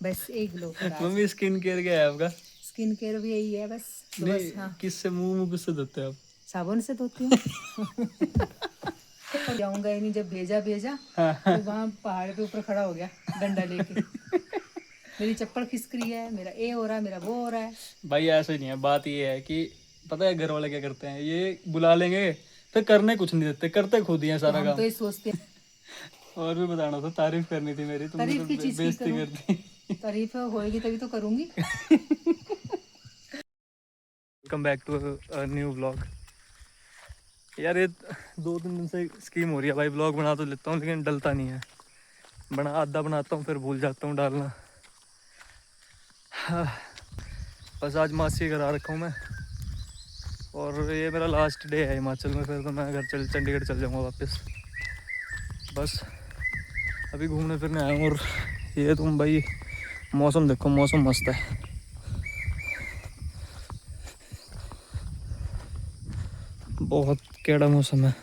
बस एक ग्लो का राज मम्मी है। स्किन केयर क्या है आपका? स्किन केयर भी यही है बस। तो नहीं, बस हाँ, किससे मुंह किससे धोते हो आप? साबुन से धोती हूँ। और जाऊंगा ही नहीं, जब भेजा भेजा तो वहाँ पहाड़ पे ऊपर खड़ा हो गया डंडा लेके। मेरी चप्पल खिसक रही है, मेरा ये हो रहा है, मेरा वो हो रहा है। भाई ऐसे नहीं है, बात ये है कि पता है घर वाले क्या करते हैं, ये बुला लेंगे फिर करने कुछ नहीं देते, करते खुद ही हैं तो सारा हम तो काम। ये सोचते हैं। और भी बताना था, तारीफ करनी थी मेरी, तुमने तो तारीफ की चीज की बेइज्जती करूँ? कर दी। तारीफ होएगी तभी तो करूंगी। Welcome back to new vlog. यार ये 2-3 दिन से स्कीम हो रही है भाई, व्लॉग बना तो लेता हूँ लेकिन डलता नहीं है। आधा बनाता हूँ फिर भूल जाता हूँ डालना। हाँ, बस आज मासी घर आ रखा हूँ मैं, और ये मेरा लास्ट डे है हिमाचल में, फिर तो मैं चंडीगढ़ चल जाऊँगा वापस। बस अभी घूमने फिरने आया हूँ। और ये तुम भाई मौसम देखो, मौसम मस्त है, बहुत कैड़ा मौसम है।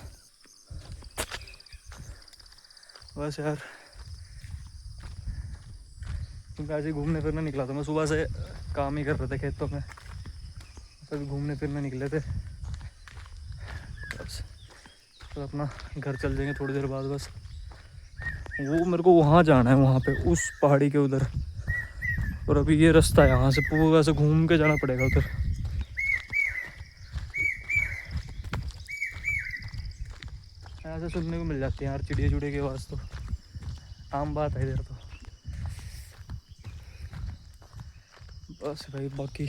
बस यार क्योंकि आज ही घूमने फिरने निकला था मैं, सुबह से काम ही कर रहे थे खेतों में, तभी घूमने फिरने निकले थे। बस तो अपना घर चल जाएंगे थोड़ी देर बाद। बस वो मेरे को वहाँ जाना है, वहाँ पे उस पहाड़ी के उधर, और अभी ये रास्ता है यहाँ से पूरा ऐसे घूम के जाना पड़ेगा उधर। ऐसे सुनने को मिल जाती है यार चिड़िया चुड़िया की आवाज़, तो आम बात है इधर तो। बस भाई बाकी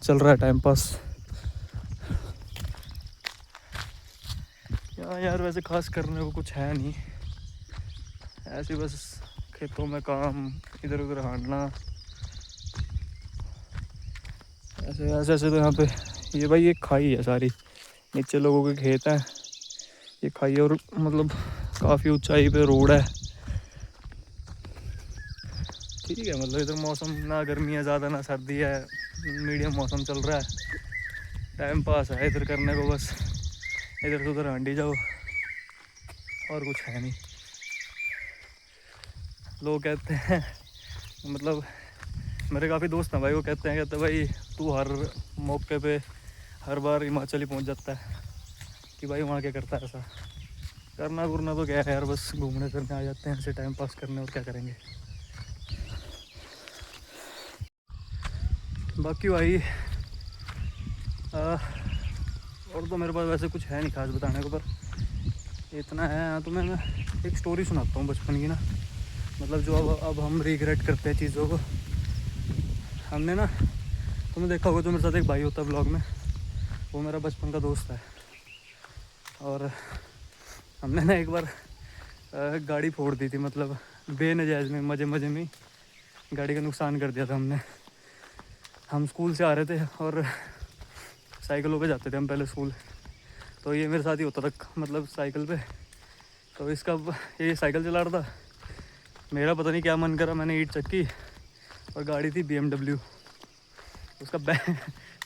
चल रहा है टाइम पास। यहाँ यार वैसे खास करने को कुछ है नहीं, ऐसे बस खेतों में काम, इधर उधर हांटना, ऐसे ऐसे ऐसे। तो यहाँ पे ये भाई ये खाई है सारी, नीचे लोगों के खेत हैं, ये खाई है, और मतलब काफ़ी ऊंचाई पे रोड है। ठीक है, मतलब इधर मौसम ना गर्मी है ज़्यादा ना सर्दी है, मीडियम मौसम चल रहा है, टाइम पास है इधर करने को, बस इधर से उधर हांडी जाओ, और कुछ है नहीं। लोग कहते हैं, मतलब मेरे काफ़ी दोस्त हैं भाई, वो कहते भाई तू हर मौके पे हर बार हिमाचल ही पहुंच जाता है, कि भाई वहाँ क्या करता है ऐसा। करना करना तो क्या है यार, बस घूमने फिरने आ जाते हैं ऐसे टाइम पास करने, और क्या करेंगे। बाकी भाई और तो मेरे पास वैसे कुछ है नहीं खास बताने को, पर इतना है। तो मैं एक स्टोरी सुनाता हूँ बचपन की ना, मतलब जो अब हम रिग्रेट करते हैं चीज़ों को। हमने ना, तुमने देखा होगा जो मेरे साथ एक भाई होता है ब्लॉग में, वो मेरा बचपन का दोस्त है, और हमने ना एक बार गाड़ी फोड़ दी थी, मतलब बेनजायज़ में, मज़े मज़े में गाड़ी का नुकसान कर दिया था हमने। हम स्कूल से आ रहे थे और साइकिलों पे जाते थे हम पहले स्कूल, तो ये मेरे साथ ही होता था, मतलब साइकिल पे। तो इसका ये साइकिल चला रहा था, मेरा पता नहीं क्या मन करा, मैंने ईंट चक्की, और गाड़ी थी BMW, उसका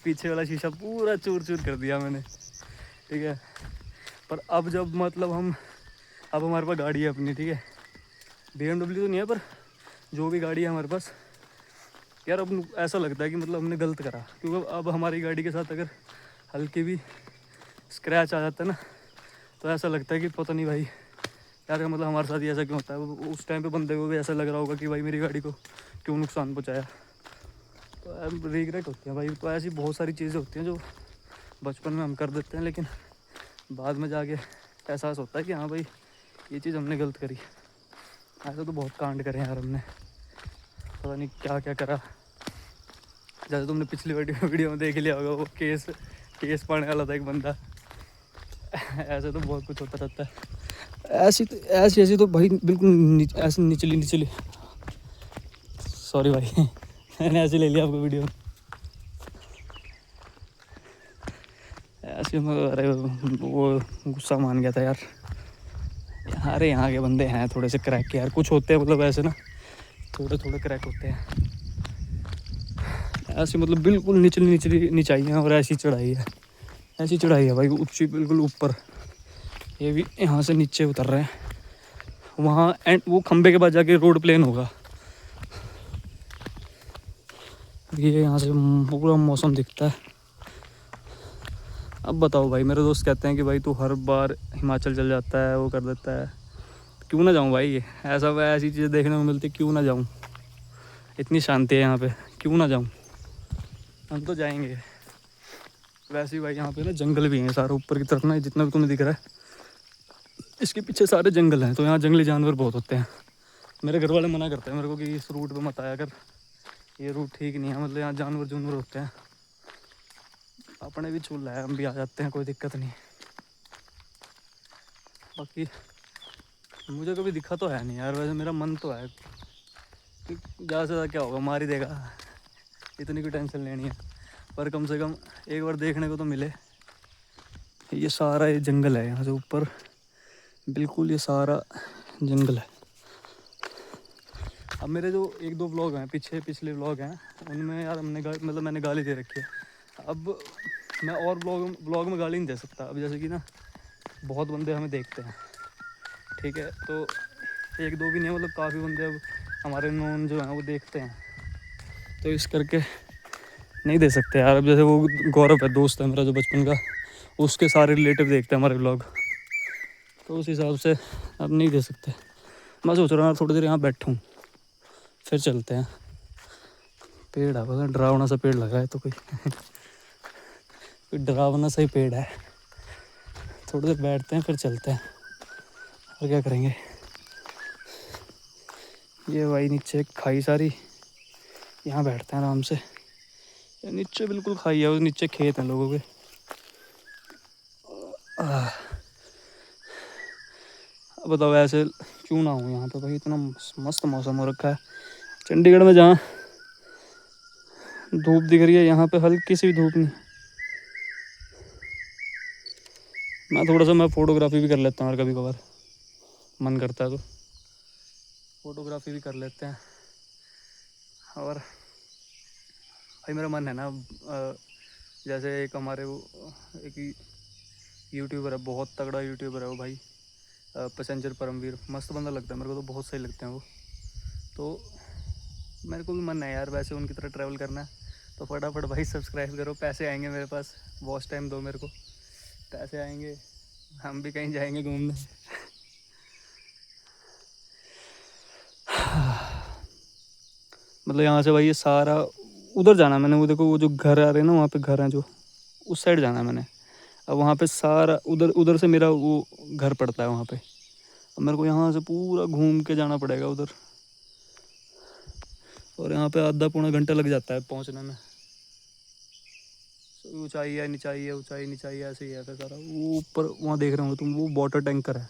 पीछे वाला शीशा पूरा चूर चूर कर दिया मैंने, ठीक है। पर अब जब मतलब अब हमारे पास गाड़ी है अपनी, ठीक है, BMW तो नहीं है, पर जो भी गाड़ी है हमारे पास यार, अब ऐसा लगता है कि मतलब हमने गलत करा, क्योंकि अब हमारी गाड़ी के साथ अगर हल्की भी स्क्रैच आ जाता है ना, तो ऐसा लगता है कि पता नहीं भाई यार, मतलब हमारे साथ ही ऐसा क्यों होता है। उस टाइम पे बंदे को भी ऐसा लग रहा होगा कि भाई मेरी गाड़ी को क्यों नुकसान पहुँचाया। तो रिग्रेट होते हैं भाई। तो ऐसी बहुत सारी चीज़ें होती हैं जो बचपन में हम कर देते हैं, लेकिन बाद में जाके एहसास होता है कि हाँ भाई ये चीज़ हमने गलत करी। ऐसा तो बहुत कांड करे यार हमने, पता नहीं क्या क्या करा। जैसे तुमने पिछली वीडियो में देख लिया होगा, वो केस पाने वाला था एक बंदा। ऐसे तो बहुत कुछ होता रहता है। ऐसी तो भाई बिल्कुल ऐसी निचली सॉरी भाई मैंने ऐसे ले लिया आपको वीडियो। ऐसे में अरे वो गुस्सा मान गया था यार। अरे यहाँ के बंदे हैं थोड़े से क्रैक के यार, कुछ होते हैं मतलब ऐसे ना, थोड़े थोड़े क्रैक होते हैं ऐसे, मतलब बिल्कुल निचली निचाई है, और ऐसी चढ़ाई है भाई, ऊंची बिल्कुल ऊपर। ये भी यहाँ से नीचे उतर रहे हैं, वहाँ एंड वो खंबे के बाद जाके रोड प्लेन होगा। ये यहाँ से पूरा मौसम दिखता है। अब बताओ भाई, मेरे दोस्त कहते हैं कि भाई तू हर बार हिमाचल चल जाता है, वो कर देता है, क्यों ना जाऊँ भाई। ऐसी चीज़ें देखने को मिलती, क्यों ना जाऊँ। इतनी शांति है यहाँ पे, क्यों ना जाऊँ। हम तो जाएंगे। वैसे ही भाई यहाँ पे ना जंगल भी हैं सारे ऊपर की तरफ ना, जितना भी तुम्हें दिख रहा है इसके पीछे सारे जंगल हैं। तो यहाँ जंगली जानवर बहुत होते हैं। मेरे घर वाले मना करते हैं मेरे को कि इस रूट पे मत आया कर, ये रूट ठीक नहीं है, मतलब यहाँ जानवर होते हैं। अपने भी चूल है, हम भी आ जाते हैं, कोई दिक्कत नहीं। बाकी मुझे कभी दिखा तो है नहीं यार, वैसे मेरा मन तो है कि ज़्यादा से ज़्यादा क्या होगा, मार ही देगा, इतनी कोई टेंशन लेनी है। पर कम से कम एक बार देखने को तो मिले। ये सारा ये जंगल है, यहाँ से ऊपर बिल्कुल ये सारा जंगल है। अब मेरे जो 1-2 व्लॉग हैं, पिछले व्लॉग हैं, उनमें यार मतलब मैंने गाली दे रखी है। अब मैं और व्लॉग में गाली नहीं दे सकता। अब जैसे कि ना बहुत बंदे हमें देखते हैं, ठीक है, तो 1-2 भी नहीं है, मतलब काफ़ी बंदे अब हमारे नोन जो हैं वो देखते हैं, तो इस करके नहीं दे सकते यार। अब जैसे वो गौरव है, दोस्त है मेरा जो बचपन का, उसके सारे रिलेटिव देखते हैं हमारे व्लॉग, तो उस हिसाब से अब नहीं दे सकते। मैं सोच रहा हूँ थोड़ी देर यहाँ बैठूँ, फिर चलते हैं। पेड़ है, पता डरावना सा पेड़ लगा है, तो कोई डरावना सा ही पेड़ है। थोड़ी देर बैठते हैं फिर चलते हैं, और क्या करेंगे। ये भाई नीचे खाई सारी, यहाँ बैठते हैं आराम से। नीचे बिल्कुल खाई है, उस नीचे खेत हैं लोगों के। अब बताओ ऐसे क्यों ना हो यहाँ पे भाई, इतना मस्त मौसम हो रखा है। चंडीगढ़ में जहाँ धूप दिख रही है, यहाँ पे हल्की सी भी धूप नहीं। मैं फ़ोटोग्राफी भी कर लेता हूँ और कभी कभार मन करता है तो फ़ोटोग्राफी भी कर लेते हैं। और भाई मेरा मन है ना, जैसे एक हमारे वो एक यूट्यूबर है, बहुत तगड़ा यूट्यूबर है वो भाई, पैसेंजर परमवीर, मस्त बंदा लगता है मेरे को, तो बहुत सही लगते हैं वो। तो मेरे को भी मन है यार वैसे उनकी तरह ट्रैवल करना है। तो फटाफट भाई सब्सक्राइब करो, पैसे आएंगे मेरे पास, वॉच टाइम दो मेरे को, पैसे आएंगे, हम भी कहीं जाएंगे घूमने। मतलब यहाँ से भाई ये सारा उधर जाना है मैंने, वो देखो वो जो घर आ रहे हैं ना, वहाँ पे घर हैं जो, उस साइड जाना है मैंने। अब वहाँ पे सारा उधर से मेरा वो घर पड़ता है वहाँ पे। अब मेरे को यहाँ से पूरा घूम के जाना पड़ेगा उधर, और यहाँ पे आधा पौना घंटा लग जाता है पहुँचने में। ऊंचाई है नीचाई है, ऊंचाई नीचाई है, ऐसे ही है सारा। वो ऊपर वहाँ देख रहे हो तुम, वो वाटर टैंकर है,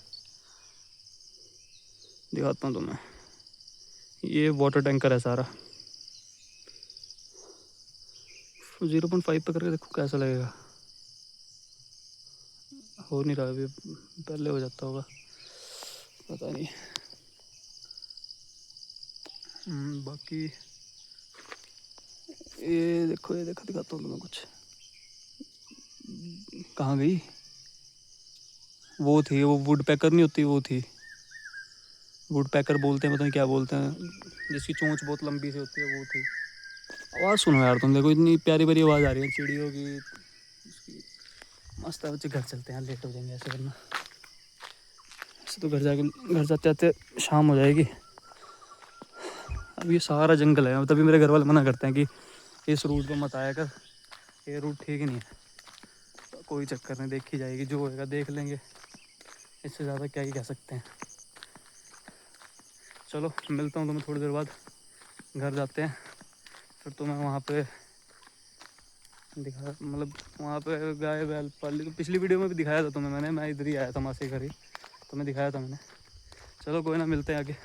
दिखाता हूँ तुम्हें। ये वाटर टैंकर है सारा। 0.5 पे करके देखो कैसा लगेगा। हो नहीं रहा अभी, पहले हो जाता होगा, पता नहीं। बाकी ये देखो दिखाता हूँ तुम्हें कुछ। कहाँ गई? वो थी, वो वुड पैकर नहीं होती, वो थी। वुड पैकर बोलते हैं, पता नहीं क्या बोलते हैं, जिसकी चोंच बहुत लंबी सी होती है, वो थी। आवाज़ सुनो यार तुम, देखो इतनी प्यारी प्यारी आवाज़ आ रही है चिड़ियों की, उसकी। मस्त है। बच्चे घर चलते हैं, लेट हो जाएंगे ऐसे करना। ऐसे तो घर जाते जाते शाम हो जाएगी। अब ये सारा जंगल है, तभी मेरे घर वाले मना करते हैं कि इस रूट पर मत आया कर, ये रूट ठीक नहीं है। तो कोई चक्कर नहीं, देखी जाएगी, जो होएगा देख लेंगे, इससे ज़्यादा क्या ही कह सकते हैं। चलो मिलता हूँ तुम्हें थोड़ी देर बाद, घर जाते हैं, फिर तुम्हें वहाँ पे दिखा, मतलब वहाँ पे गाय बैल पाली, तो पिछली वीडियो में भी दिखाया था तुम्हें मैं इधर ही आया था मासी घर ही, तुम्हें दिखाया था मैंने। चलो कोई ना, मिलते हैं आगे।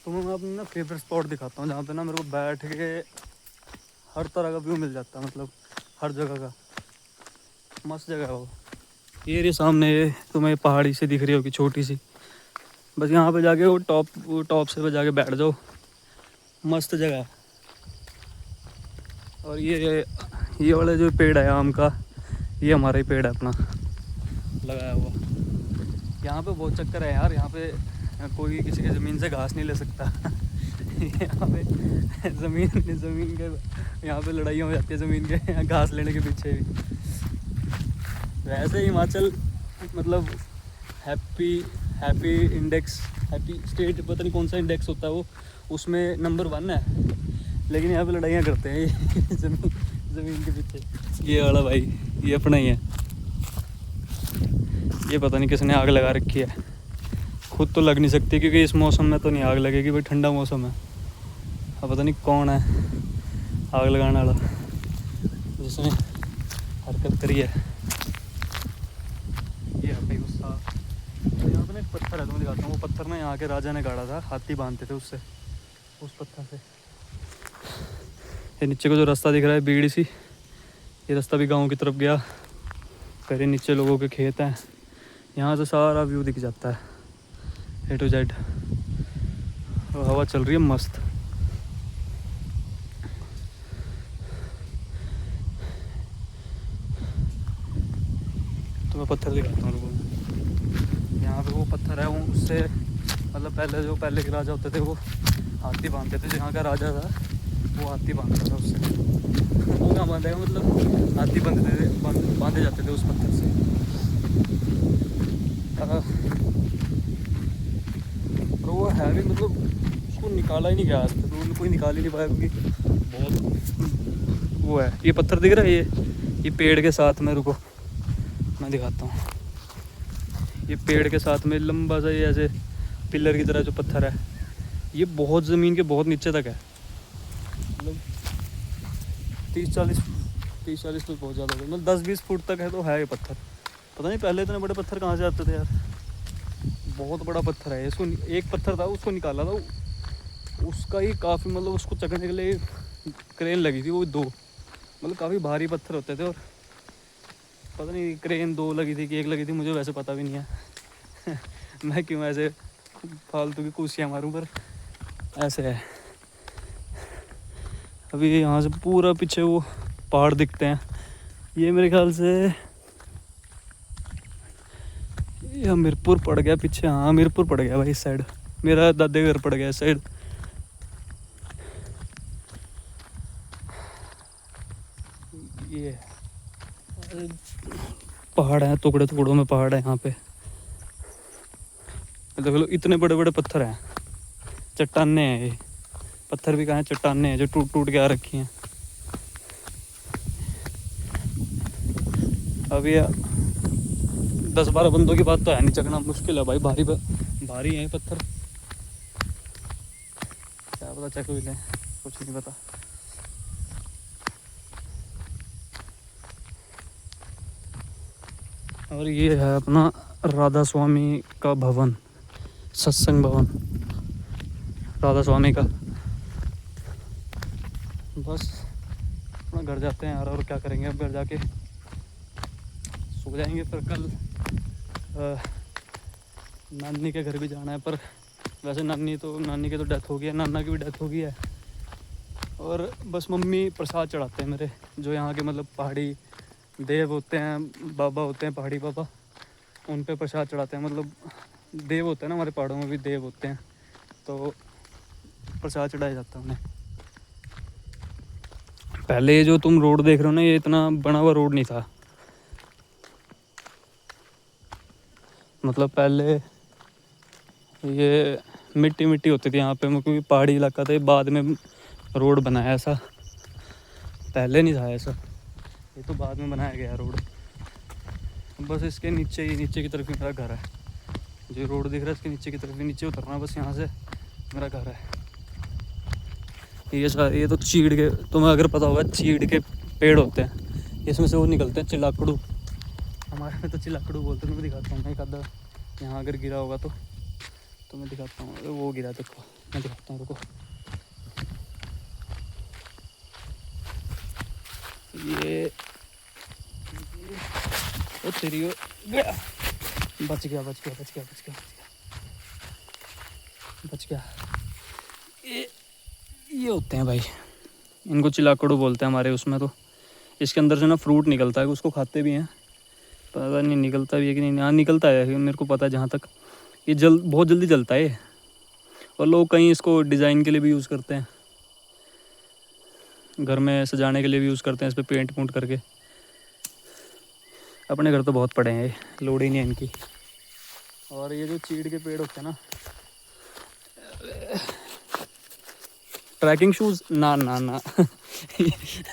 तुम्हें मैं अपना फेवरेट स्पॉट दिखाता हूँ, जहाँ पे ना मेरे को बैठ के हर तरह का व्यू मिल जाता है, मतलब हर जगह का। मस्त जगह है वो। ये रही सामने, ये तुम्हें पहाड़ी से दिख रही होगी छोटी सी, बस यहाँ पे जाके वो टॉप से पे जाके बैठ जाओ, मस्त जगह है। और ये ये वाला जो पेड़ है आम का, ये हमारा ही पेड़ है अपना लगाया हुआ। यहाँ पे बहुत चक्कर है यार, यहाँ पे कोई किसी की ज़मीन से घास नहीं ले सकता। यहाँ पे ज़मीन के यहाँ पे लड़ाइयाँ हो जाती है ज़मीन के घास लेने के पीछे भी। वैसे हिमाचल मतलब हैप्पी इंडेक्स, हैप्पी स्टेट, पता नहीं कौन सा इंडेक्स होता है वो, उसमें नंबर 1 है, लेकिन यहाँ पे लड़ाइयाँ करते हैं ज़मीन के पीछे। ये वाला भाई ये अपना ही है, ये पता नहीं किसने आग लगा रखी है। खुद तो लग नहीं सकती क्योंकि इस मौसम में तो नहीं आग लगेगी भाई, ठंडा मौसम है। अब पता नहीं कौन है आग लगाने वाला जिसने हरकत करी है। ये है भाई गुस्सा। यहाँ पे ना एक पत्थर है, तुम्हें दिखाता हूँ। वो पत्थर ना यहाँ के राजा ने गाड़ा था, हाथी बांधते थे उससे, उस पत्थर से। ये नीचे को जो रास्ता दिख रहा है बीड़ी सी, ये रास्ता भी गांव की तरफ गया। फिर ये नीचे लोगों के खेत हैं, यहाँ से सारा व्यू दिख जाता है A to Z। और हवा चल रही है मस्त। तो मैं पत्थर दिखाता हूँ लोगों। यहाँ पे वो पत्थर है, वो उससे मतलब पहले के राजा होते थे वो हाथी बांधते थे। जो यहाँ का राजा था वो हाथी बांधता था उससे। वो कहाँ बांधेगा, मतलब हाथी बांधे जाते थे उस पत्थर से। और वो है भी मतलब उसको निकाला ही नहीं गया आज तक, तो कोई निकाल ही नहीं पाया क्योंकि बहुत वो है। ये पत्थर दिख रहा है, ये पेड़ के साथ में, रुको मैं दिखाता हूँ। ये पेड़ के साथ में लंबा सा ये ऐसे पिलर की तरह जो पत्थर है, ये बहुत ज़मीन के बहुत नीचे तक है, मतलब 30-40 तो बहुत ज़्यादा है, मतलब 10-20 फुट तक है तो है ये पत्थर। पता नहीं पहले इतने बड़े पत्थर कहाँ से आते थे यार। बहुत बड़ा पत्थर है इसको, एक पत्थर था उसको निकाला था, उसका ही काफ़ी मतलब उसको चकने के लिए क्रेन लगी थी, वो 2 मतलब काफ़ी भारी पत्थर होते थे। और पता नहीं क्रेन 2 लगी थी कि 1 लगी थी, मुझे वैसे पता भी नहीं है। मैं क्यों ऐसे फालतू की कुर्सियाँ मारूं, पर ऐसे है। अभी यहाँ से पूरा पीछे वो पहाड़ दिखते हैं। ये मेरे ख्याल से ये हमीरपुर पड़ गया पीछे। हाँ हमीरपुर पड़ गया भाई इस साइड, मेरा दादे घर पड़ गया इस साइड। ये पहाड़ है, टुकड़े टुकड़ों में पहाड़ है यहाँ पे। देख लो इतने बड़े बड़े पत्थर हैं, चट्टाने हैं। ये पत्थर भी कहाँ हैं, चट्टाने हैं जो टूट टूट के आ रखी हैं। अब ये 10-12 बंदों की बात तो है नहीं, चकना मुश्किल है भाई, भारी है पत्थर। क्या पता चक भी लें, कुछ नहीं पता। और ये है अपना राधा स्वामी का भवन, सत्संग भवन राधा स्वामी का। बस अपना घर जाते हैं यार, और क्या करेंगे। अब घर जाके सो जाएंगे, फिर कल नानी के घर भी जाना है। पर वैसे नानी की तो डेथ हो गई है, नाना की भी डेथ हो गई है। और बस मम्मी प्रसाद चढ़ाते हैं मेरे, जो यहाँ के मतलब पहाड़ी देव होते हैं, बाबा होते हैं पहाड़ी बाबा, उन पे प्रसाद चढ़ाते हैं। मतलब देव होते हैं ना, हमारे पहाड़ों में भी देव होते हैं, तो प्रसाद चढ़ाया जाता है उन्हें। पहले जो तुम रोड देख रहे हो ना, ये इतना बना हुआ रोड नहीं था। मतलब पहले ये मिट्टी मिट्टी होती थी यहाँ पे, क्योंकि पहाड़ी इलाका था। बाद में रोड बनाया, ऐसा पहले नहीं था ऐसा, ये तो बाद में बनाया गया रोड। बस इसके नीचे की तरफ ही मेरा घर है। जो रोड दिख रहा है इसके नीचे की तरफ ही, नीचे उतरना बस, यहाँ से मेरा घर है। ये तो चीड़ के, तुम्हें अगर पता होगा चीड़ के पेड़ होते हैं, इसमें से वो निकलते हैं चिलाकड़ू। हमारे में तो चिलाकड़ू बोलते हैं। मैं दिखाता हूँ, मैं एक आधा यहाँ अगर गिरा होगा तो मैं दिखाता हूँ। वो गिरा देखो, मैं दिखाता हूँ, रुको। ये ओ तेरी बच गया। ये होते हैं भाई, इनको चिलाकड़ू बोलते हैं हमारे उसमें तो। इसके अंदर से ना फ्रूट निकलता है, उसको खाते भी हैं, पता नहीं निकलता भी है कि नहीं। हाँ निकलता है, मेरे को पता है जहाँ तक। ये बहुत जल्दी जलता है ये। और लोग कहीं इसको डिज़ाइन के लिए भी यूज़ करते हैं, घर में सजाने के लिए भी यूज़ करते हैं, इस पर पेंट पूंट करके। अपने घर तो बहुत पड़े हैं, ये लोड ही नहीं है इनकी। और ये जो चीड़ के पेड़ होते हैं ना, ट्रैकिंग शूज़ ना ना ना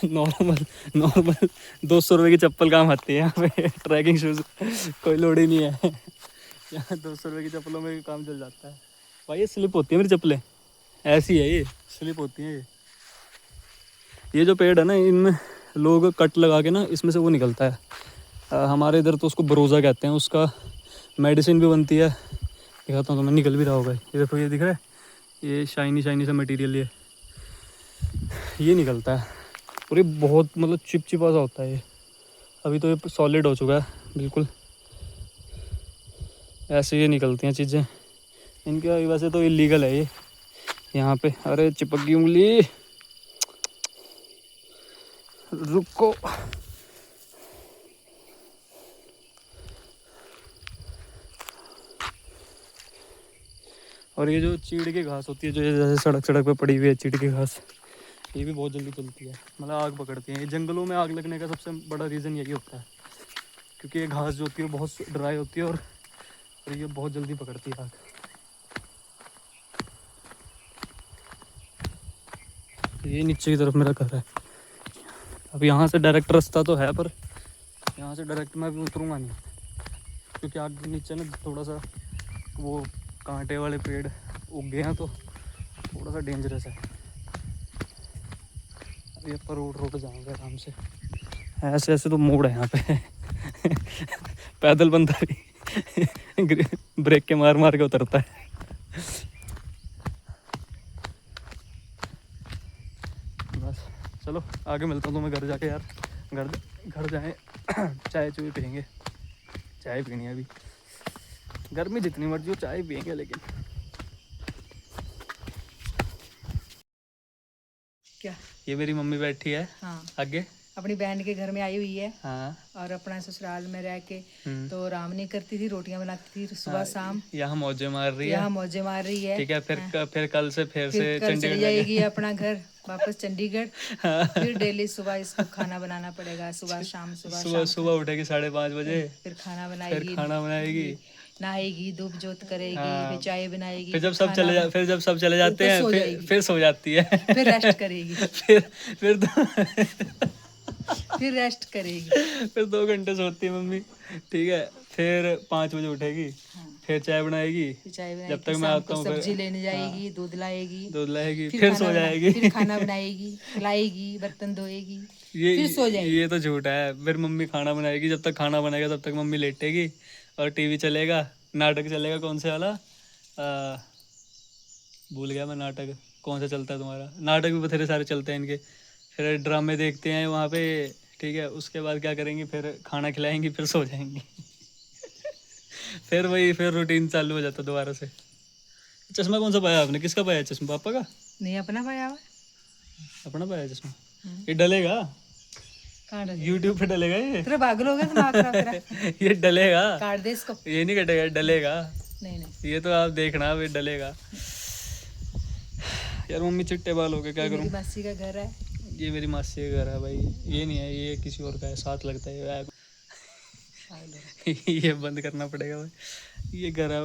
नॉर्मल नॉर्मल 200 रुपये की चप्पल काम आती है यहाँ पे। ट्रैकिंग शूज़ कोई लोड ही नहीं है यहाँ। 200 रुपये की चप्पलों में भी काम चल जाता है भाई। ये स्लिप होती है मेरी चप्पलें, ऐसी है ये, स्लिप होती हैं ये जो पेड़ है ना, इनमें लोग कट लगा के ना, इसमें से वो निकलता है। हमारे इधर तो उसको बरोज़ा कहते हैं, उसका मेडिसिन भी बनती है। दिखाता हूँ तो मैं, निकल भी रहा होगा ये, देखो ये दिख रहा है, ये शाइनी शाइनी सा मटेरियल ये निकलता है। और ये बहुत मतलब चिपचिपा सा होता है ये। अभी तो ये सॉलिड हो चुका है बिल्कुल। ऐसे ये निकलती हैं चीज़ें इनके। वैसे तो इलीगल है ये यहाँ पे। अरे चिपक गई उंगली, रुको। और ये जो चीड़ की घास होती है, जो ये जैसे सड़क सड़क पे पड़ी हुई है चीड़ की घास, ये भी बहुत जल्दी चलती है, मतलब आग पकड़ती है। ये जंगलों में आग लगने का सबसे बड़ा रीज़न यही होता है, क्योंकि ये घास जो होती है वो बहुत ड्राई होती है, और ये बहुत जल्दी पकड़ती है आग। ये नीचे की तरफ मेरा घर है। अब यहाँ से डायरेक्ट रास्ता तो है, पर यहाँ से डायरेक्ट मैं भी उतरूँगा नहीं, क्योंकि आगे नीचे ना थोड़ा सा वो कांटे वाले पेड़ उग गए हैं, तो थोड़ा सा डेंजरस है। ये पर रोड जाएंगे आराम से। ऐसे ऐसे तो मोड़ है यहाँ पे पैदल बंदा भी ब्रेक के मार मार के उतरता है। बस चलो आगे मिलता हूँ तुम्हें घर जाके यार। घर जाए चाय चुई पियेंगे, चाय पीनी है अभी। गर्मी जितनी मर्जी हो चाय पियेंगे। लेकिन क्या, ये मेरी मम्मी बैठी है हाँ आगे, अपनी बहन के घर में आई हुई है। हाँ। और अपना ससुराल में रह के तो आराम नहीं करती थी, रोटियां बनाती थी सुबह शाम। यहाँ मौजे मार रही है, यहाँ मौजे मार रही है। ठीक है। फिर कल से फिर कल चंडीगढ़ चली जाएगी अपना घर वापस चंडीगढ़। हाँ। फिर डेली सुबह इसको खाना बनाना पड़ेगा, सुबह शाम सुबह शाम। सुबह उठेगी 5:30 बजे, फिर खाना बनाएगी, नहाएगी, धूप जोत करेगी, फिर चाय बनाएगी। फिर जब सब चले जाते हैं फिर सो जाती है। फिर रेस्ट करेगी। फिर रेस्ट करेगी। फिर 2 घंटे सोती है मम्मी, ठीक है। फिर 5 बजे उठेगी, फिर चाय बनाएगी, जब तक मैं आता हूँ सब्जी लेने जाएगी, दूध लाएगी, फिर सो जाएगी। फिर खाना बनाएगी, खिलाएगी, बर्तन धोएगी, फिर सो जाएगी। ये तो झूठा है। फिर मम्मी खाना बनाएगी, जब तक खाना बनेगा तब तक मम्मी लेटेगी, और टीवी चलेगा, नाटक चलेगा। कौन से वाला भूल गया मैं, नाटक कौन सा चलता है तुम्हारा? नाटक भी बथेरे सारे चलते हैं इनके। फिर ड्रामे देखते हैं वहाँ पे, ठीक है। उसके बाद क्या करेंगी, फिर खाना खिलाएंगी, फिर सो जाएंगी। फिर रूटीन चालू हो जाता दोबारा से। चश्मा कौन सा पाया आपने? किसका पाया चश्मा? पापा का? नहीं, अपना पाया हुआ। अपना पाया चश्मा? ये डलेगा? कहाँ डलेगा? यूट्यूब पे डलेगा ये? तेरा पागल हो गया दिमाग खराब तेरा। ये डलेगा? काट दे इसको। ये नहीं कटेगा, डलेगा। नहीं ये तो आप देखना, ये डलेगा। यार मम्मी चिट्टे बाल हो गए, क्या करूं? मेरी मासी का घर है। ये मेरी मासी का घर है भाई, ये नहीं है, ये किसी और का है। साथ लगता है ये बंद करना पड़ेगा भाई, ये घर है।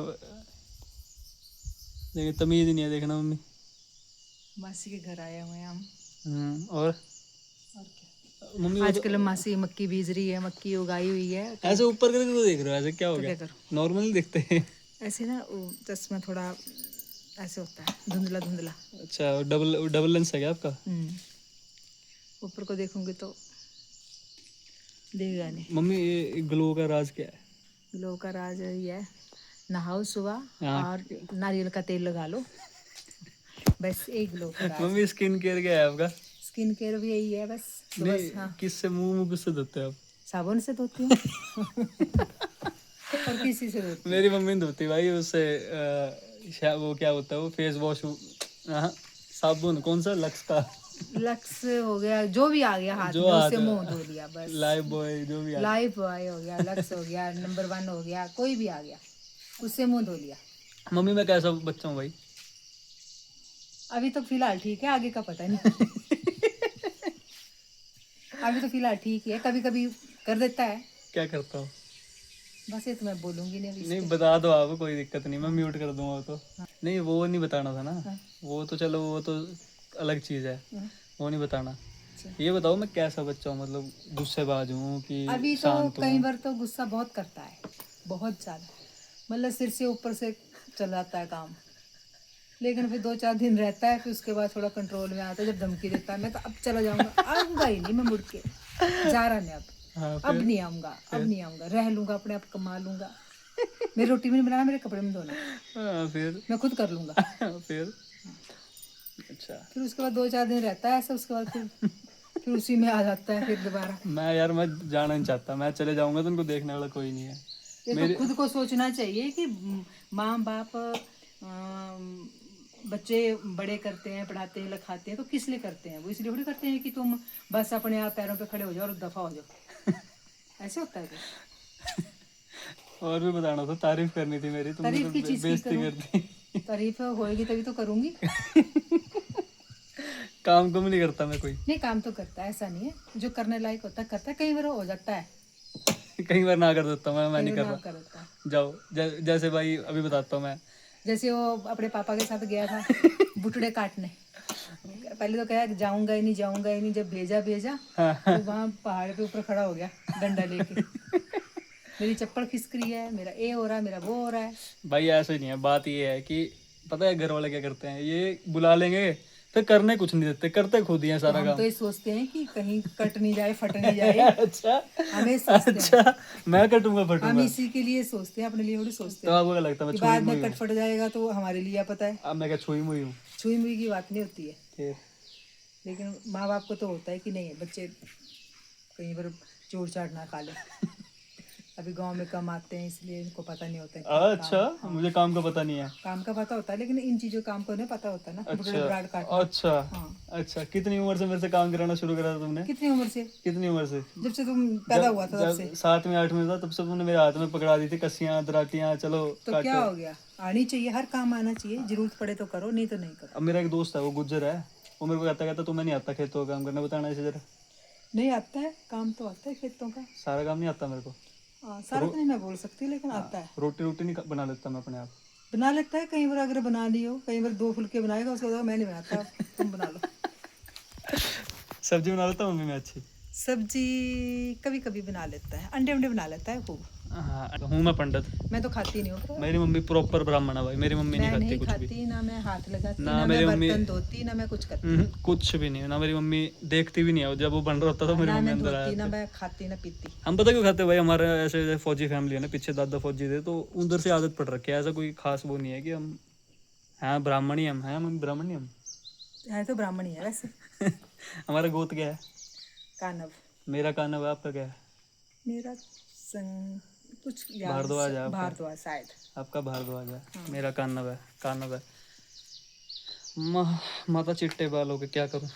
लेकिन तमीज नहीं है, देखना मम्मी। मासी के घर आए हुए हैं हम। और क्या मम्मी आजकल मासी मक्की बीज रही है, मक्की उगाई हुई है। ऐसे ऊपर करके तो देख रहे हो, ऐसे क्या हो गया? नॉर्मली दिखते हैं ऐसे ना, चश्मा थोड़ा ऐसे होता है, धुंधला धुंधला। अच्छा, डबल लेंस है क्या आपका? ऊपर को देखूंगी तो देखेगा नहीं। मम्मी ये ग्लो का राज क्या है? ग्लो का राज ये है, नहाओ सुबह और नारियल का तेल लगा लो, बस एक ग्लो का राज। मम्मी स्किन केयर क्या है आपका? स्किन केयर भी यही है बस। हाँ। किससे मुंह किससे धोते हैं आप? साबुन से धोती हूँ। और किसी से धोती? मेरी मम्मी नहीं धोती भाई, उससे वो क्या होता है वो फेस वॉश, साबुन कौन सा, लक्स का लक्स हो गया, जो भी आ गया हाथ जो में हाथ उससे में। मुंह धो लिया बस। लाइफ बॉय जो भी आ लाइफ बॉय हो गया, लक्स हो गया, नंबर 1 हो गया, कोई भी आ गया उससे मुंह धो लिया। मम्मी मैं कैसा बच्चा हूँ भाई? अभी तो फिलहाल ठीक है, आगे का पता नहीं। अभी तो फिलहाल ठीक है, कभी कभी कर देता है। क्या करता हूँ? बस ये तो मैं बोलूंगी नहीं अभी नहीं इसके। बता दो आप, कोई दिक्कत नहीं, मैं हाँ। म्यूट कर दूंगा वो तो। हाँ। नहीं वो नहीं बताना था ना, हाँ। वो तो चलो वो तो अलग चीज़ है, हाँ। वो नहीं बताना। अच्छा। ये बताओ मैं कैसा बच्चा हूँ, मतलब गुस्सेबाज हूँ कि अभी तो शांत कई हूँ? बार तो गुस्सा बहुत करता है, बहुत ज्यादा, मतलब सिर से ऊपर से चल जाता है काम। लेकिन फिर 2-4 दिन रहता है, फिर उसके बाद थोड़ा कंट्रोल में आता है। जब धमकी देता है मैं तो अब चला जाऊंगा, आऊंगा ही नहीं मैं मुड़ के, जा रहा मैं हाँ अब फिर नहीं आऊंगा, अब नहीं आऊंगा, रह लूंगा अपने आप, कमा लूंगा, मेरी रोटी भी नहीं बनाना, मेरे कपड़े में धोना, हाँ फिर मैं खुद कर लूंगा। फिर अच्छा। फिर उसके बाद 2-4 दिन रहता है ऐसा, उसके बाद फिर उसी में आ जाता है फिर दोबारा। मैं यार मैं जाना नहीं चाहता, मैं चले जाऊंगा तो उनको देखने वाला कोई नहीं है ये तो मेरे। खुद को सोचना चाहिए कि माँ बाप बच्चे बड़े करते हैं, पढ़ाते हैं, लिखाते हैं तो किस लिए करते हैं? वो इसलिए थोड़ी करते हैं कि तुम बस अपने आप पैरों पे खड़े हो जाओ और दफा हो जाओ। ऐसे होता है क्या? और भी बताना था, तारीफ करनी थी मेरी, तुमने तो तारीफ की चीज की बेइज्जती करूं? कर दी। तारीफ होएगी तभी तो करूंगी। काम कम नहीं करता मैं कोई। नहीं, काम तो करता है, ऐसा नहीं है, जो करने लायक होता है करता है, कई बार हो जाता है, कई बार ना कर देता हूँ मैं कई नहीं बार कर ना रहा। करता है। जाओ जैसे भाई अभी बताता हूँ मैं। जैसे वो अपने पापा के साथ गया था बुटड़े काटने, पहले तो कहा जाऊंगा ही नहीं, जाऊंगा ही नहीं, जब भेजा तो वहाँ पहाड़ पे ऊपर खड़ा हो गया डंडा लेके, मेरी चप्पल खिसक रही है, मेरा ये हो रहा है, मेरा वो हो रहा है। भाई ऐसे नहीं है, बात ये है कि पता है घर वाले क्या करते हैं, ये बुला लेंगे फिर करने कुछ नहीं देते, करते खुद ही है तो सारा हम काम। तो ये सोचते हैं कि कहीं कट नहीं जाए, फट नहीं जाए, अच्छा हम ये सोचते हैं, अच्छा, मैं कटूंगा हम फटूंगा? इसी के लिए सोचते हैं, अपने लिए थोड़ी सोचते तो हैं आपको क्या लगता है मैं कि छुई बाद में मुई कट हूँ? फट जाएगा तो हमारे लिए पता है। अब मैं क्या छुई मुई हूँ? छुई मुई की बात नहीं होती है, फिर लेकिन माँ बाप को तो होता है कि नहीं बच्चे कहीं पर चोट चाट ना खा ले। अभी गांव में कम आते हैं इसलिए इनको पता नहीं होता है कि अच्छा, काम। हाँ, मुझे काम का पता नहीं है। काम का पता होता है, लेकिन इन चीजों काम को नहीं पता होता ना, बुटड़े अच्छा ब्राड काटना। अच्छा हाँ। अच्छा, कितनी उम्र से मेरे से काम कराना शुरू करा था तुमने? कितनी उम्र से? कितनी उम्र से? जब से तुम पैदा हुआ था तब जब से। 7वीं 8वीं था तब से तुमने मेरे हाथ में पकड़ा दी थी कस्सियां दराटियां, चलो तो क्या काटो। हो गया, आनी चाहिए, हर काम आना चाहिए, जरूरत पड़े तो करो, नहीं तो नहीं करो। अब मेरा एक दोस्त है वो गुज्जर है, वो मेरे को कहता कहता तुम्हें नहीं आता खेतों का काम करना, बताना इसे जरा। नहीं आता है, काम तो आता है खेतों का। सारा काम नहीं आता मेरे को। सारा तो नहीं मैं बोल सकती, लेकिन आता है। रोटी रोटी नहीं बना लेता मैं अपने आप। बना लेता है, कई बार अगर बना ली हो, कई बार 2 फुलके बनाएगा, उसके बाद मैं नहीं बनाता, तुम बना लो। सब्जी बना लेता मम्मी मैं अच्छी। सब्जी कभी कभी बना लेता है, अंडे बना लेता है खूब। हाँ हूँ मैं पंडित। मैं तो खाती नहीं हूँ, मेरी मम्मी प्रॉपर ब्राह्मण है भाई, मेरी मम्मी नहीं मैं खाती नहीं कुछ भी। खाती, ना मैं हाथ लगाती, ना ना मैं मेरी मम्मी बर्तन धोती, ना मैं कुछ करती, कुछ भी नहीं, ना मेरी मम्मी देखती भी नहीं है, जब वो बन रहा होता तो मेरी ना मम्मी मैं अंदर धोती, आया। ना मैं खाती, ना पीती। हम पता क्यों खाते हैं भाई, हमारे ऐसे फौजी फैमिली है ना, पीछे दादा फौजी थे तो उधर से आदत पड़ रखी है, ऐसा कोई खास वो नहीं है कि हम हाँ ब्राह्मण ही हम हैं, हम ब्राह्मण ही हम। है तो ब्राह्मण ही है वैसे। हमारा गोत्र क्या है? कानव। मेरा कानव है, आपका क्या है? मेरा कुछ याद, भारद्वाज है आपका? भारद्वाज शायद। आपका भारद्वाज है, मेरा कानव है, कानव है। माता चिट्टे बाल हो गए, क्या करूं?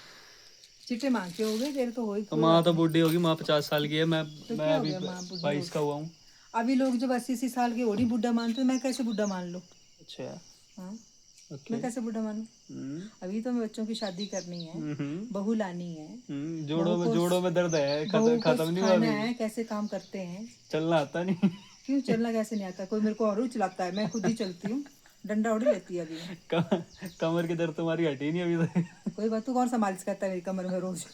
चिट्टे मांग के हो गए, तेरे तो हो ही तो कोई माँ बात तो नहीं। बूढ़ी होगी, माँ 50 साल की है, मैं तो मैं क्या हो अभी गया, माँ बुढ़ी 22 का हुआ हूँ। अभी लोग जब 80 साल के ओढ़ी बुढ़ा मानते, मैं कैसे बुढ़ा मान लूं? अच्छा हाँ, ओके। मैं कैसे बुढ़ा मानूं? अभी तो मैं बच्चों की शादी करनी है, बहू लानी है, जोड़ों में दर्द है, बहू को खत्म नहीं हुआ सिखाना अभी। है कैसे काम करते हैं। चलना आता नहीं। क्यों चलना कैसे नहीं आता? कोई मेरे को और चलाता है, मैं खुद ही चलती हूँ, डंडा उड़ लेती है अभी मैं। कमर की दर्द तुम्हारी हटी नहीं अभी तक। कोई बात, तू कौन सा मालिश करता है मेरी कमर में रोज?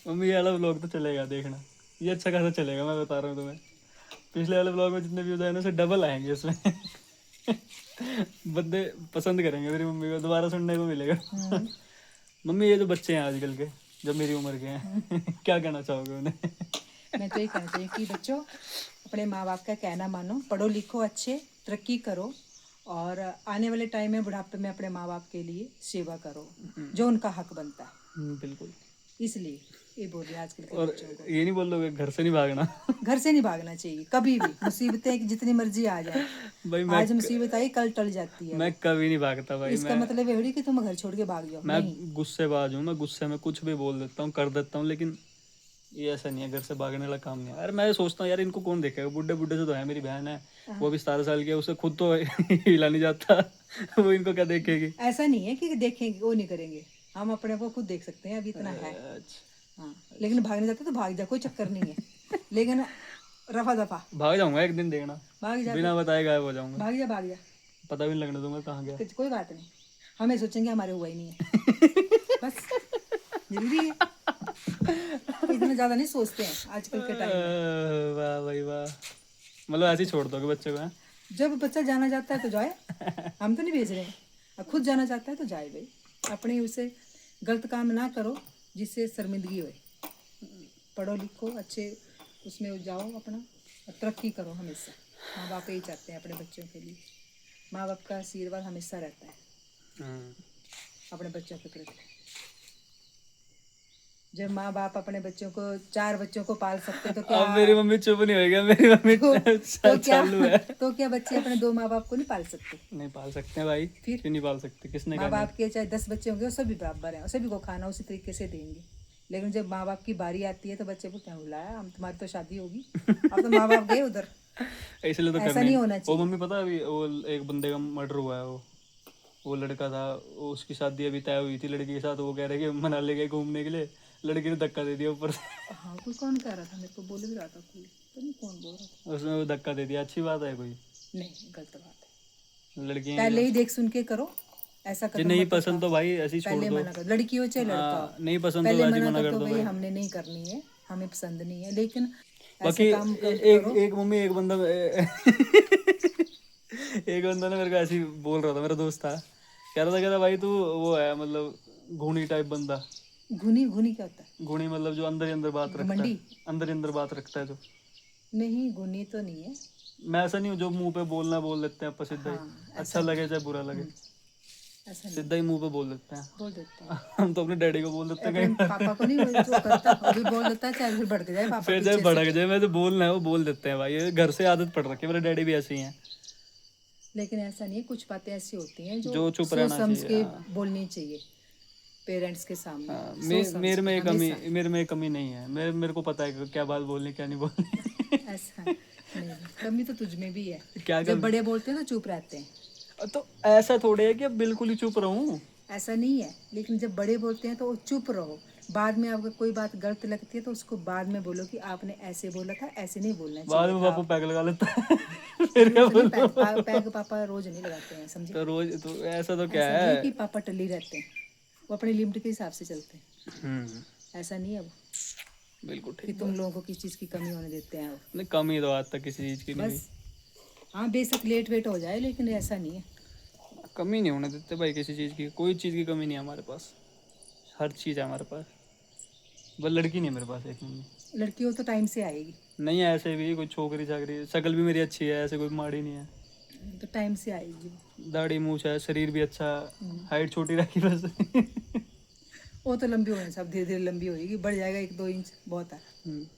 मम्मी ये वाला व्लॉग तो चलेगा देखना, ये अच्छा खासा चलेगा, मैं बता रहा हूँ तुम्हें। पिछले वाले व्लॉग में जितने व्यूज आए ना उससे डबल आएंगे इसमें। बंदे पसंद करेंगे मेरी मम्मी को, दोबारा सुनने को मिलेगा। मम्मी ये जो बच्चे हैं आजकल के, जब मेरी उम्र के हैं, क्या कहना चाहोगे उन्हें? मैं तो ये कहना चाहिए कि बच्चों अपने माँ बाप का कहना मानो, पढ़ो लिखो, अच्छे तरक्की करो, और आने वाले टाइम में बुढ़ापे में अपने माँ बाप के लिए सेवा करो, जो उनका हक बनता है। बिल्कुल। इसलिए ये बोल रही है आजकल के और बच्चों को। ये नहीं बोल लोगे घर से नहीं भागना? घर से नहीं भागना चाहिए कभी भी, मुसीबतें जितनी मर्जी आ जाए, भाई मैं आज मुसीबत आई कल टल जाती है। मैं कभी नहीं भागता भाई। इसका मतलब ये थोड़ी कि तुम घर छोड़ के भाग जाओ, मैं नहीं। गुस्सेबाज हूँ, मैं गुस्से में कुछ भी बोल देता हूँ, कर देता हूँ, लेकिन ये ऐसा नहीं है, घर से भागने वाला काम नहीं है। यार मैं सोचता हूँ यार इनको कौन देखेगा, बुढ़े बुढ़े से तो है, मेरी बहन है वो भी 17 साल की है, उसे खुद तो हिला नहीं जाता वो इनको क्या देखेगी? ऐसा नहीं है कि देखेंगे वो नहीं करेंगे, हम अपने आप को खुद देख सकते हैं, अभी इतना है। अच्छा, हाँ, लेकिन भागने जाते तो भाग जा, कोई चक्कर नहीं है। लेकिन रफा दफा भाग जाऊंगा एक दिन, देखना, भाग जा, बिना बताए गायब हो जाऊंगा, भाग जा, भाग जा, पता भी नहीं लगने दूंगा कहाँ गया। कोई बात नहीं, हमें सोचेंगे हमारे हुआ ही नहीं है, बस जरूरी है, इतना ज्यादा नहीं सोचते हैं आजकल के टाइम में। वाह भाई वाह, मतलब ऐसे ही छोड़ दोगे बच्चे को? हैं? जब बच्चा जाना चाहता है तो जाए, हम तो नहीं भेज रहे हैं, अब खुद जाना चाहता है तो जाए भाई, अपने उसे गलत काम ना करो जिससे शर्मिंदगी होए, पढ़ो लिखो अच्छे उसमें जाओ अपना, और तरक्की करो हमेशा। माँ बाप यही चाहते हैं अपने बच्चों के लिए, माँ बाप का आशीर्वाद हमेशा रहता है अपने बच्चों के प्रति। जब माँ बाप अपने बच्चों को 4 बच्चों को पाल सकते तो क्या, अब मेरी मम्मी चुप नहीं होगी, मेरी मम्मी तो क्या चालू है। तो क्या बच्चे अपने 2 माँ बाप को नहीं पाल सकते? नहीं पाल सकते हैं भाई, फिर? क्यों नहीं पाल सकते, किसने माँ कहा बाप के चाहे 10 बच्चे होंगे वो सभी बराबर हैं, सभी को खाना उसी तरीके से देंगे, लेकिन जब माँ बाप की बारी आती है तो बच्चे को क्या बुलाया, हम तुम्हारी तो शादी होगी, अब तो माँ बाप गए उधर। नहीं? इसलिए तो ऐसा करने नहीं होना वो चाहिए। मम्मी पता है, अभी वो एक बंदे का मर्डर हुआ है, वो लड़का था, उसकी शादी अभी तय हुई थी लड़की के साथ, वो कह रहे कि मनाली गए घूमने के लिए, लड़की ने धक्का दे दिया ऊपर से। हाँ, कोई कौन कह रहा था, मेरे को बोल भी रहा था कोई, तो नहीं कौन बोल रहा था। उसने वो धक्का दे दिया, अच्छी बात है कोई? नहीं, गलत बात है, लड़कियां पहले ही देख सुन के करो, ऐसा जी कदम नहीं मत पसंद तो उठाओ, भाई ऐसी छोड़ पहले दो। मना कर, लड़की हो चाहे लड़का हो, नहीं पसंद तो पहले वैसे मना मना कर कर दो दो भाई भाई। हमने नहीं करनी है, हमें पसंद नहीं है, लेकिन बाकी ऐसे काम एक करो। एक मम्मी एक बंदा एक बंदा ने मेरे को ऐसे ही बोल रहा था, मेरा दोस्त था, कह रहा भाई तू वो है मतलब घूणी टाइप बंदा। घुनी घुनी क्या होता है? घूणी मतलब जो अंदर ही अंदर बात रखता है, घमंडी? अंदर ही अंदर बात रखता है जो। नहीं, घुनी तो नहीं है। मैं ऐसा नहीं हूँ जो मुंह पे बोलना बोल देते हैं अपन सीधा ही, हाँ, अच्छा लगे चाहे बुरा लगे, ऐसा नहीं, सीधा ही मुंह पे बोल देते हैं। बोल देते हैं। हम तो अपने डैडी को बोल देते हैं अपने कहीं पापा को नहीं जो करता वो भी बोल देता है, चाहे फिर भड़क जाए पापा फिर जब पीछे भड़क से। जाए, मैं तो बोलना है वो बोल देते हैं भाई, ये घर से आदत पड़ रखी है, मेरे डैडी भी ऐसे ही हैं। लेकिन ऐसा नहीं है, कुछ बातें ऐसी होती हैं जो जो चुप सोच रहना समझ चाहिए। के बोलनी चाहिए पेरेंट्स के सामने, हाँ, सोच समझ मेरे में के एक कमी, हमेशा। मेरे में एक कमी नहीं है, मेरे को पता है कि क्या बात बोलनी क्या नहीं बोलनी। ऐसा नहीं, कमी तो तुझ में भी है, क्या जब बड़े बोलते हैं तो चुप रहते हैं, तो ऐसा थोड़े है कि अब बिल्कुल ही चुप रहूं। ऐसा नहीं है, लेकिन जब बड़े बोलते हैं तो वो चुप रहो, बाद में आपको कोई बात गलत लगती है तो उसको बाद में बोलो कि आपने ऐसे बोला था, ऐसे नहीं बोलना बाद चाहिए में था। पापा पैक लगा लेता है फिर क्या रोज नहीं, बोलूं? पैग पापा रोज नहीं लगाते हैं, समझे? तो रोज तो ऐसा तो क्या ऐसा नहीं है है। कि पापा टल्ली रहते हैं, वो अपनी लिमिट के हिसाब से चलते हैं, ऐसा नहीं है वो बिल्कुल कि ठीक। तुम लोगों को किस चीज़ की कमी होने देते हैं वो, नहीं कमी तो आज तक किसी चीज की नहीं बस। हाँ, बेशक लेट वेट हो जाए, लेकिन ऐसा नहीं है। हुई, कमी नहीं होने देते भाई किसी चीज की, कोई चीज की कमी नहीं है हमारे पास, हर चीज है हमारे पास। बस लड़की नहीं है मेरे पास एक मम्मी। लड़की हो तो टाइम से आएगी, नहीं है ऐसे भी कोई छोकरी छाकरी, शक्ल भी मेरी अच्छी है, ऐसे कोई माड़ी नहीं है, तो टाइम से आएगी वो। दाढ़ी मूछ है, शरीर भी अच्छा, हाइट छोटी रखी बस वो तो लंबी होने सब धीरे धीरे लंबी होएगी, बढ़ जाएगा 1-2 इंच बहुत है,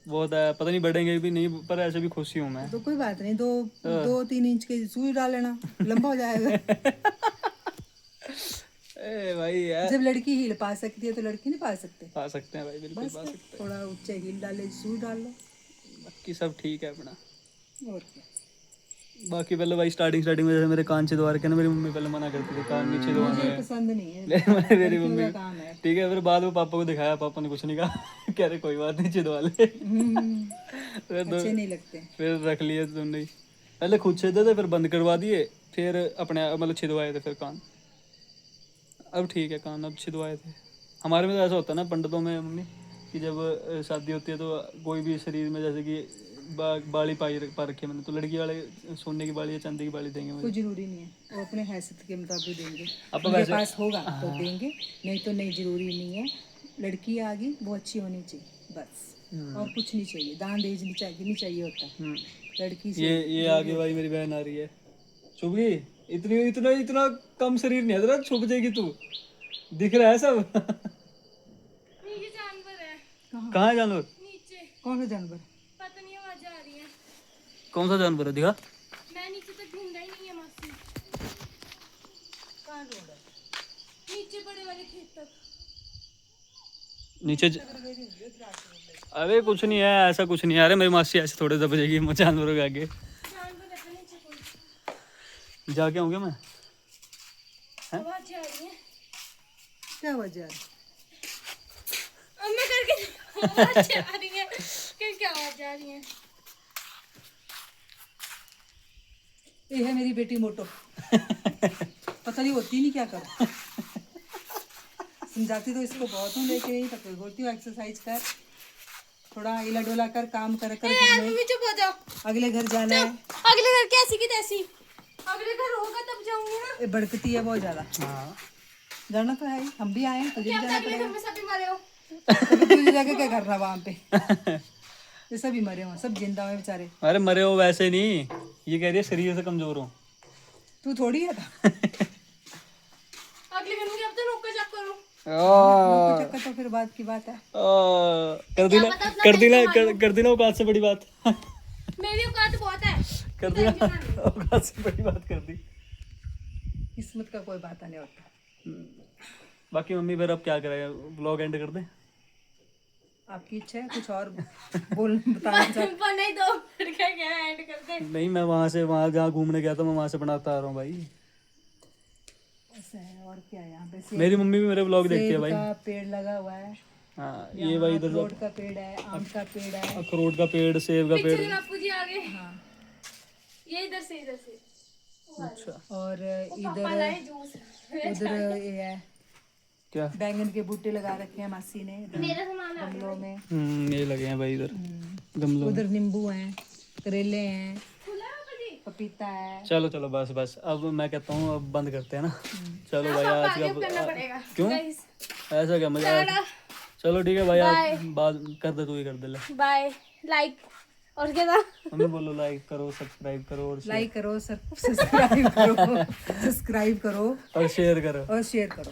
बहुत है, पता नहीं बढ़ेंगे भी नहीं, पर ऐसे भी खुशी हूँ मैं। तो कोई बात नहीं, 2-3 इंच की सुई डाल लेना, लंबा हो जाएगा। ए भाई यार, जब लड़की हील पा सकती है तो लड़की नहीं पा सकते? पा सकते हैं भाई, बिल्कुल बस पा सकते हैं। थोड़ा ऊंचे हील डाले, सुई डाल लो, बाकी सब ठीक है अपना। और क्या। बाकी पहले भाई स्टार्टिंग स्टार्टिंग में जैसे मेरे कान छिदवा के ना, मेरी मम्मी पहले मना करती थी कान नहीं छिदवाने मुझे हैं। पसंद नहीं है, मेरी लड़कियों मम्मी का काम है। ठीक है, फिर बाद में पापा को दिखाया, पापा ने कुछ नहीं कहा कह रहे कोई बात नहीं छिदवा ले फिर अच्छे नहीं लगते। फिर रख लिए तुमने, पहले खुद छिदे थे फिर बंद करवा दिए, फिर अपने मतलब छिदवाए थे फिर कान, अब ठीक है कान अब छिदवाए थे। हमारे में तो ऐसा होता है ना पंडितों में मम्मी, कि जब शादी होती है तो कोई भी शरीर में जैसे कि बाली पा रखी है मैंने, तो लड़की वाले सोने की बाली या चांदी की बाली देंगे मुझे। कोई जरूरी नहीं है, वो अपने हैसियत के मुताबिक देंगे, अब तो उनके वैसे पास होगा तो देंगे, नहीं तो नहीं, जरूरी नहीं है। लड़की आ गई वो अच्छी होनी चाहिए बस, और कुछ नहीं चाहिए, दान दहेज नहीं चाहिए होता है लड़की से। ये आगे भाई मेरी बहन आ रही है, छुप गई, इतनी इतना इतना कम शरीर नहीं है तेरा, छुप जाएगी तू, दिख रहा है सब कहाँ है जानवर? नीचे कौन सा जानवर? पता नहीं आवाज आ रही है। कौन सा जानवर है, दिखा। मैं नीचे तक ढूंढा ही नहीं है मासी। कहाँ ढूंढा? नीचे बड़े वाले खेत तक। नीचे अरे कुछ नहीं है, ऐसा कुछ नहीं है। अरे मेरी मासी ऐसे थोड़े दब जाएगी जानवरों के आगे। जानवर है नीचे कोई। जाके आऊँगा मैं। आवाज आ रही है। क्या वजह है? अम्मा करके आवाज आ रही है। क्या आवाज आ रही है? ये है मेरी बेटी मोटो। पता नहीं होती नहीं क्या कर। समझाती तो इसको बहुत हूँ, लेकिन यही तक बोलती हूँ एक्सरसाइज कर, थोड़ा हिला डोला कर, काम कर घर में। मम्मी चुप हो जाओ। अगले घर जाना है। अगले घर कैसी की तैसी। अगले घर होगा तब जाऊंगी ना। ये भड़कती है बहुत ज्यादा। हाँ जाना तो है ही, हम भी आए हैं, तुझे भी क्या जाना अगले घर पड़ेगा। में सभी मरे हो। तभी तुझे जाके क्या करना वहाँ पे? ये सभी मरे हो, सब जिंदा हुए बेचारे। अरे मरे हो वैसे नहीं, ये कह रही है शरीर से कमजोर हो। तू थोड़ी है था। अगले घर में अब तो रोक कर चेक करो। नौकर चक्कर तो फिर बात की बात है। कर दी ना औकात से बड़ी बात। मेरी औकात बहुत है। कर दी ना औकात से बड़ी बात कर दी। किस्मत का कोई बात नहीं होता। बाकी मम्मी फिर अब क्या करें, व्लॉग एंड कर दे? आपकी इच्छा है कुछ और बोल बताना चाह? नहीं दो क्या ऐड कर दे। नहीं, मैं वहाँ से वहाँ जहाँ घूमने गया था मैं वहाँ से बनाता आ रहा हूँ भाई। ऐसा है और क्या है यहाँ पे? सेब मेरी मम्मी भी मेरे व्लॉग देखती है भाई। का पेड़ लगा हुआ है। हाँ ये भाई इधर अखरोट का पेड़ है, आम का पेड़ है। अखरोट का पेड़, सेब का पेड़। बापू जी आ गए। हाँ। ये इधर से अच्छा और पापा लाए जूस। उधर ये है, क्या? बैंगन के बूटे लगा रखे हैं मासी ने इधर मेरा सामान आ गमलों में। ये लगे हैं भाई इधर गमलों में। उधर नींबू हैं, करेले हैं, खुला है पापा जी। पपीता है। चलो चलो बस बस, अब मैं कहता हूँ अब बंद करते हैं ना। चलो भाई आज आगे करना का पड़ेगा। क्यों Guys, ऐसा क्या मजा आया? चलो ठीक है भाई, आज बात कर दे, तू ही कर दे ले। बाय। लाइक और क्या था? मम्मी बोलो लाइक करो, सब्सक्राइब करो और लाइक करो, सब्सक्राइब करो, सब्सक्राइब करो शेयर करो। और शेयर करो।